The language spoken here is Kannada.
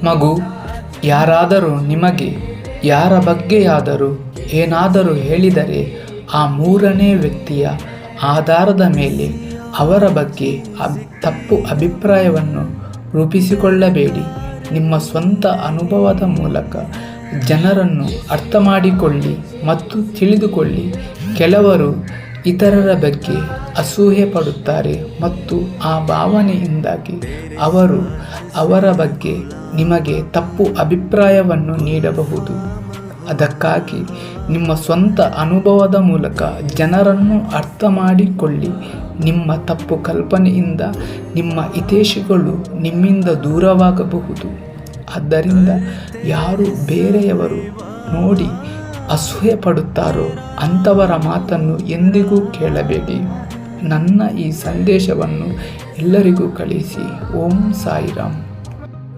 ಮಗು, ಯಾರಾದರೂ ನಿಮಗೆ ಯಾರ ಬಗ್ಗೆಯಾದರೂ ಏನಾದರೂ ಹೇಳಿದರೆ ಆ ಮೂರನೇ ವ್ಯಕ್ತಿಯ ಆಧಾರದ ಮೇಲೆ ಅವರ ಬಗ್ಗೆ ತಪ್ಪು ಅಭಿಪ್ರಾಯವನ್ನು ರೂಪಿಸಿಕೊಳ್ಳಬೇಡಿ. ನಿಮ್ಮ ಸ್ವಂತ ಅನುಭವದ ಮೂಲಕ ಜನರನ್ನು ಅರ್ಥ ಮಾಡಿಕೊಳ್ಳಿ ಮತ್ತು ತಿಳಿದುಕೊಳ್ಳಿ. ಕೆಲವರು ಇತರರ ಬಗ್ಗೆ ಅಸೂಯೆ ಪಡುತ್ತಾರೆ ಮತ್ತು ಆ ಭಾವನೆಯಿಂದಾಗಿ ಅವರು ಅವರ ಬಗ್ಗೆ ನಿಮಗೆ ತಪ್ಪು ಅಭಿಪ್ರಾಯವನ್ನು ನೀಡಬಹುದು. ಅದಕ್ಕಾಗಿ ನಿಮ್ಮ ಸ್ವಂತ ಅನುಭವದ ಮೂಲಕ ಜನರನ್ನು ಅರ್ಥ ಮಾಡಿಕೊಳ್ಳಿ. ನಿಮ್ಮ ತಪ್ಪು ಕಲ್ಪನೆಯಿಂದ ನಿಮ್ಮ ಹಿತೈಷಿಗಳು ನಿಮ್ಮಿಂದ ದೂರವಾಗಬಹುದು. ಆದ್ದರಿಂದ ಯಾರು ಬೇರೆಯವರು ನೋಡಿ ಅಸೂಯೆ ಪಡುತ್ತಾರೋ ಅಂಥವರ ಮಾತನ್ನು ಎಂದಿಗೂ ಕೇಳಬೇಡಿ. ನನ್ನ ಈ ಸಂದೇಶವನ್ನು ಎಲ್ಲರಿಗೂ ಕಳಿಸಿ. ಓಂ ಸಾಯಿರಾಮ್.